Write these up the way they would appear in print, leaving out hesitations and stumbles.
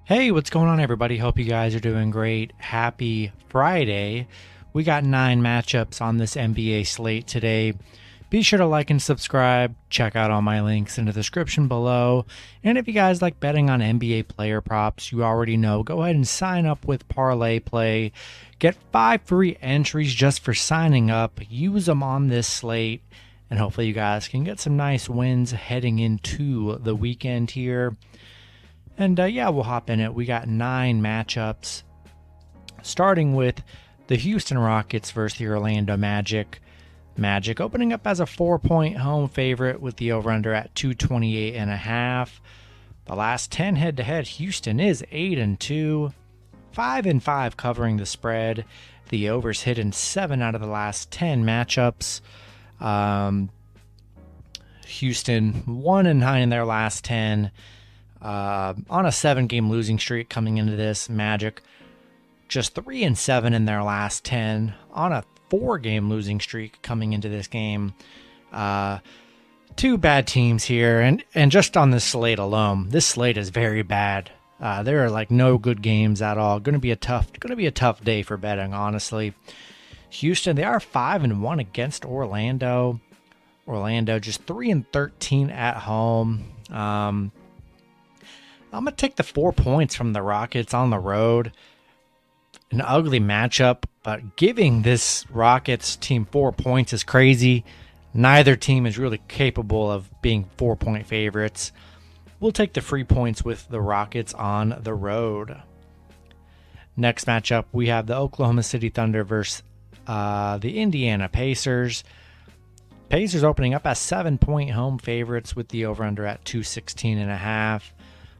Hey, what's going on, everybody? Hope you guys are doing great. Happy Friday. We got 9 matchups on this NBA slate today. Be sure to like and subscribe. Check out all my links in the description below. And if you guys like betting on NBA player props, you already know, go ahead and sign up with ParlayPlay. Get 5 free entries just for signing up. Use them on this slate. And hopefully you guys can get some nice wins heading into the weekend here. And we'll hop in it. We got 9 matchups, starting with the Houston Rockets versus the Orlando Magic. Magic opening up as a 4-point home favorite with the over-under at 228.5. The last 10 head-to-head, Houston is 8-2, 5-5 covering the spread. The overs hit in 7 out of the last 10 matchups. Houston 1-9 in their last 10. On a 7-game losing streak coming into this. Magic just 3-7 in their last 10 on a 4-game losing streak coming into this game. 2 bad teams here, and just on this slate alone, this slate is very bad. There are like no good games at all. Going to be a tough day for betting, honestly. Houston, they are 5-1 against Orlando. Orlando just 3-13 at home. I'm going to take the 4 points from the Rockets on the road. An ugly matchup, but giving this Rockets team 4 points is crazy. Neither team is really capable of being 4-point favorites. We'll take the free points with the Rockets on the road. Next matchup, we have the Oklahoma City Thunder versus the Indiana Pacers. Pacers opening up as 7-point home favorites with the over-under at 216.5.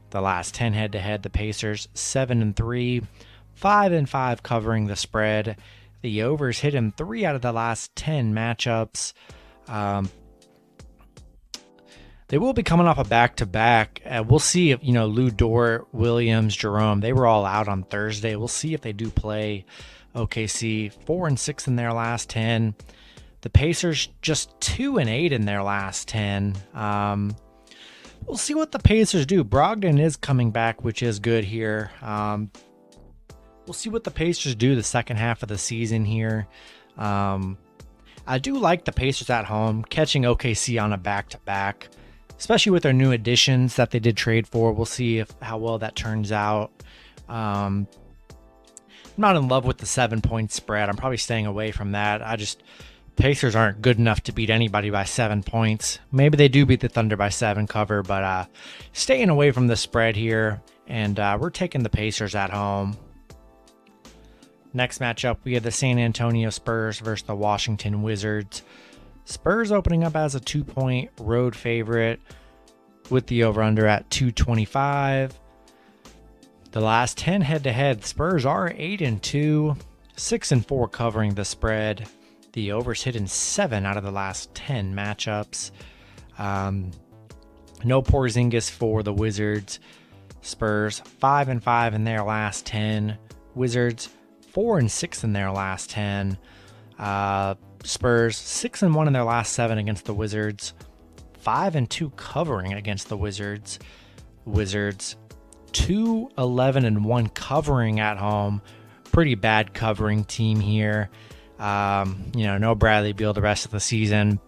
The last 10 head-to-head, the Pacers 7-3, 5-5 covering the spread. The overs hit in 3 out of the last 10 matchups. They will be coming off a back-to-back. We'll see if, Lou Dort, Williams, Jerome, they were all out on Thursday. We'll see if they do play. OKC 4-6 in their last 10. The Pacers just 2-8 in their last 10. We'll see what the Pacers do. Brogdon is coming back, which is good here. We'll see what the Pacers do the second half of the season here. I do like the Pacers at home, catching OKC on a back-to-back, especially with their new additions that they did trade for. We'll see how well that turns out. I'm not in love with the 7-point spread. I'm probably staying away from that. Pacers aren't good enough to beat anybody by 7 points. Maybe they do beat the Thunder by 7 cover, but staying away from the spread here, and we're taking the Pacers at home. Next matchup, we have the San Antonio Spurs versus the Washington Wizards. Spurs opening up as a 2-point road favorite with the over-under at 225. The last 10 head-to-head, Spurs are 8-2, 6-4 covering the spread. The overs hit in 7 out of the last 10 matchups. No Porzingis for the Wizards. Spurs 5-5 in their last 10. Wizards 4-6 in their last 10. Spurs 6-1 in their last 7 against the Wizards. 5-2 covering against the Wizards. Wizards 2-11-1 covering at home. Pretty bad covering team here. No Bradley Beal the rest of the season.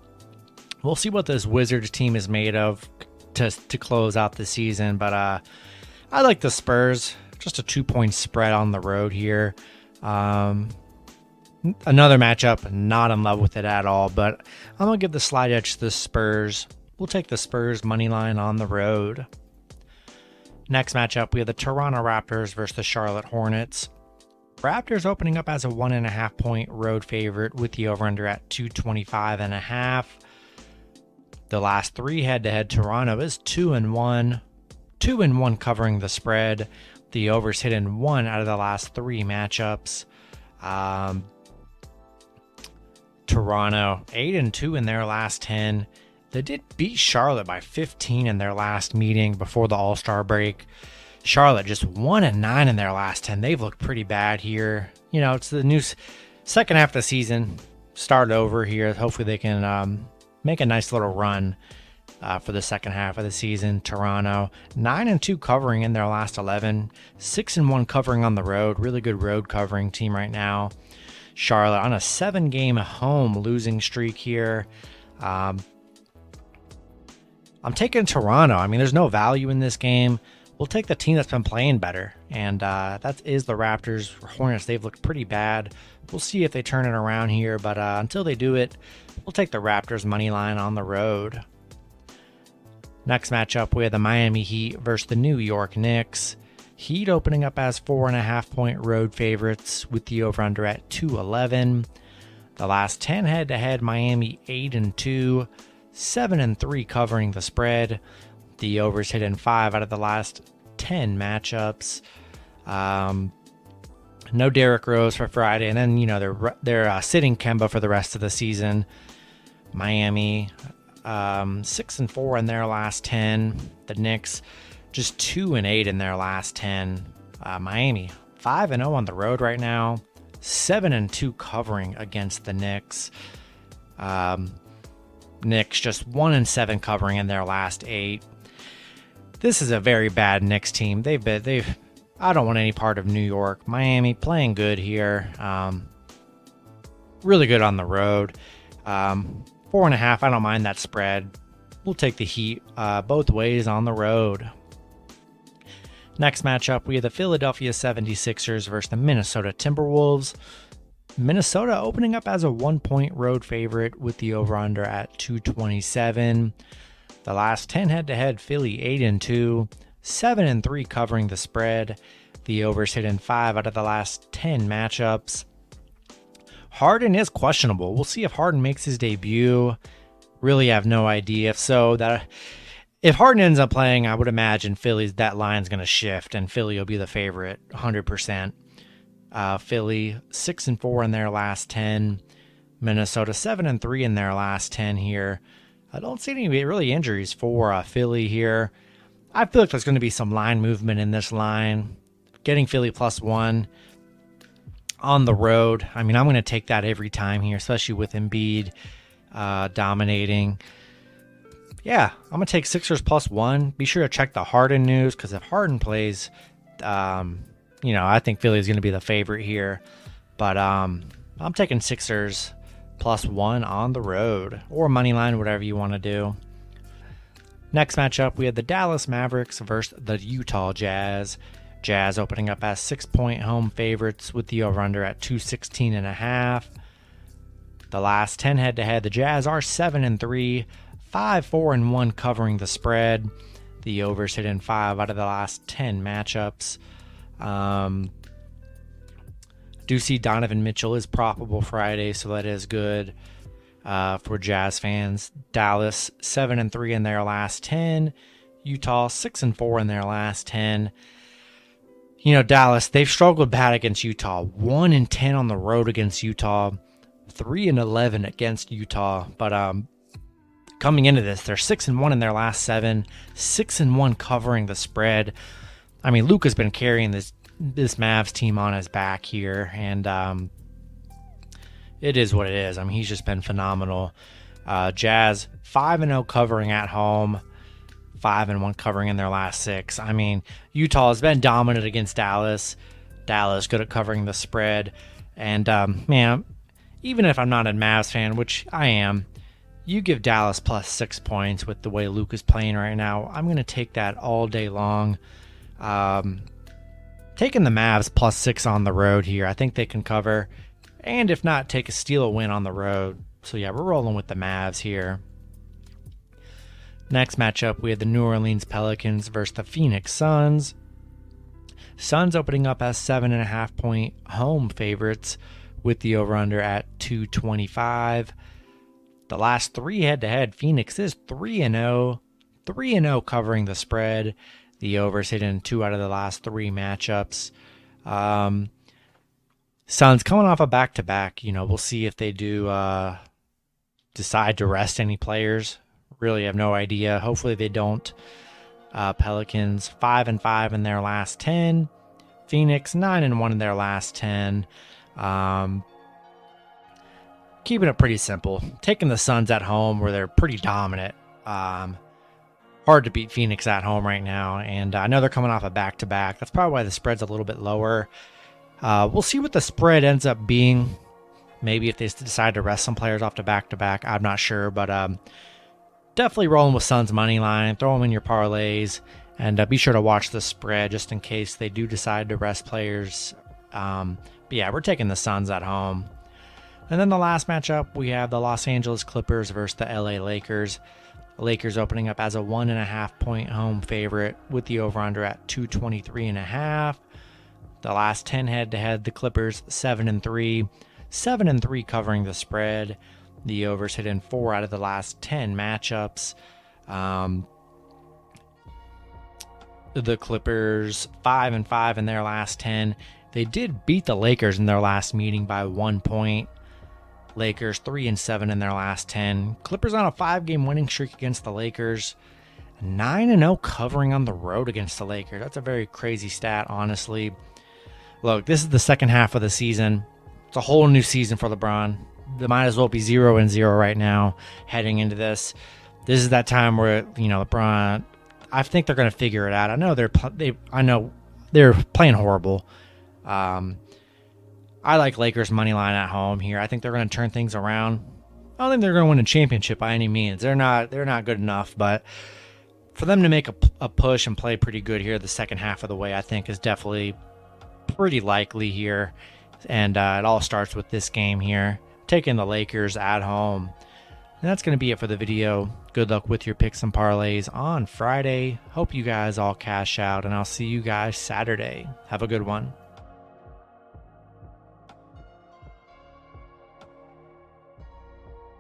We'll see what this Wizards team is made of to close out the season, but I like the Spurs. Just a 2-point spread on the road here. Another matchup, not in love with it at all, but I'm going to give the slight edge to the Spurs. We'll take the Spurs money line on the road. Next matchup, we have the Toronto Raptors versus the Charlotte Hornets. Raptors opening up as a 1.5-point road favorite with the over-under at 225.5. The last 3 head-to-head, Toronto is 2-1, 2-1 covering the spread. The overs hit in 1 out of the last 3 matchups. Toronto 8-2 in their last 10. They did beat Charlotte by 15 in their last meeting before the All-Star break. Charlotte just 1-9 in their last 10. They've looked pretty bad here. It's the new second half of the season. Start over here. Hopefully they can make a nice little run. for the second half of the season. Toronto 9-2 covering in their last 11, 6-1 covering on the road. Really good road covering team right now. Charlotte on a 7-game home losing streak here. I'm taking Toronto. I mean, there's no value in this game. We'll take the team that's been playing better, and that is the Raptors. Hornets, they've looked pretty bad. We'll see if they turn it around here, but until they do it, we'll take the Raptors money line on the road. Next matchup, we have the Miami Heat versus the New York Knicks. Heat opening up as 4.5-point road favorites with the over-under at 211. The last 10 head-to-head, Miami 8-2, 7-3 covering the spread. The overs hit in 5 out of the last 10 matchups. No Derrick Rose for Friday, and then they're sitting Kemba for the rest of the season. Miami 6-4 in their last 10. The Knicks just 2-8 in their last 10. Miami 5-0 on the road right now, 7-2 covering against the Knicks. Knicks just 1-7 covering in their last 8. This is a very bad Knicks team. I don't want any part of New York. Miami playing good here. Really good on the road. 4.5. I don't mind that spread. We'll take the Heat both ways on the road. Next matchup, we have the Philadelphia 76ers versus the Minnesota Timberwolves. Minnesota opening up as a 1-point road favorite with the over-under at 227. The last 10 head-to-head, Philly 8-2, 7-3 covering the spread. The overs hit in 5 out of the last 10 matchups. Harden is questionable. We'll see if Harden makes his debut. Really have no idea. If Harden ends up playing, I would imagine that line's going to shift and Philly will be the favorite 100%. Philly 6-4 in their last 10. Minnesota 7-3 in their last 10 here. I don't see any really injuries for Philly here. I feel like there's going to be some line movement in this line. Getting Philly +1 on the road. I mean, I'm going to take that every time here, especially with Embiid dominating. Yeah, I'm going to take Sixers +1. Be sure to check the Harden news, because if Harden plays, I think Philly is going to be the favorite here. But I'm taking Sixers +1 on the road, or money line, whatever you want to do. Next matchup, we have the Dallas Mavericks versus the Utah Jazz. Jazz opening up as 6-point home favorites with the over-under at 216.5. The last 10 head-to-head, the Jazz are 7-3, 5-4-1 covering the spread. The overs hit in 5 out of the last 10 matchups. Do see Donovan Mitchell is probable Friday, so that is good for Jazz fans. Dallas 7-3 in their last 10. Utah 6-4 in their last 10. Dallas, they've struggled bad against Utah. 1-10 on the road against Utah. 3-11 against Utah. But coming into this, they're 6-1 in their last 7. 6-1 covering the spread. I mean, Luka's been carrying this Mavs team on his back here, and it is what it is. I mean, he's just been phenomenal. Jazz 5-0 covering at home, 5-1 covering in their last 6. I mean, Utah has been dominant against Dallas. Dallas good at covering the spread, and man, even if I'm not a Mavs fan, which I am, you give Dallas +6 points with the way Luke is playing right now. I'm going to take that all day long. Taking the Mavs +6 on the road here. I think they can cover. And if not, take a steal win on the road. So yeah, we're rolling with the Mavs here. Next matchup, we have the New Orleans Pelicans versus the Phoenix Suns. Suns opening up as 7.5-point home favorites with the over-under at 225. The last 3 head-to-head, Phoenix is 3-0. 3-0 covering the spread. The overs hit in 2 out of the last 3 matchups. Suns coming off a back-to-back. We'll see if they do decide to rest any players. Really have no idea. Hopefully they don't. Pelicans 5-5 in their last 10. Phoenix 9-1 in their last 10. Keeping it pretty simple. Taking the Suns at home where they're pretty dominant. hard to beat Phoenix at home right now, and I know they're coming off a back-to-back. That's probably why the spread's a little bit lower. We'll see what the spread ends up being. Maybe if they decide to rest some players off to back-to-back, I'm not sure, but definitely rolling with Suns money line. Throw them in your parlays, and be sure to watch the spread just in case they do decide to rest players. But yeah, we're taking the Suns at home. And then the last matchup, we have the Los Angeles Clippers versus the LA Lakers. The Lakers opening up as a 1.5 point home favorite with the over-under at 223.5. The last 10 head-to-head, the Clippers 7-3, 7-3 covering the spread. The overs hit in 4 out of the last 10 matchups. The Clippers 5-5 in their last 10. They did beat the Lakers in their last meeting by 1 point. Lakers 3-7 in their last 10. Clippers on a 5-game winning streak against the Lakers. 9-0 covering on the road against the Lakers. That's a very crazy stat, honestly. Look, this is the second half of the season. It's a whole new season for LeBron. They might as well be 0-0 right now heading into this. This is that time where, LeBron, I think they're going to figure it out. I know they're playing horrible. I like Lakers money line at home here. I think they're going to turn things around. I don't think they're going to win a championship by any means. They're not good enough, but for them to make a push and play pretty good here the second half of the way, I think is definitely pretty likely here. And it all starts with this game here, taking the Lakers at home. And that's going to be it for the video. Good luck with your picks and parlays on Friday. Hope you guys all cash out, and I'll see you guys Saturday. Have a good one.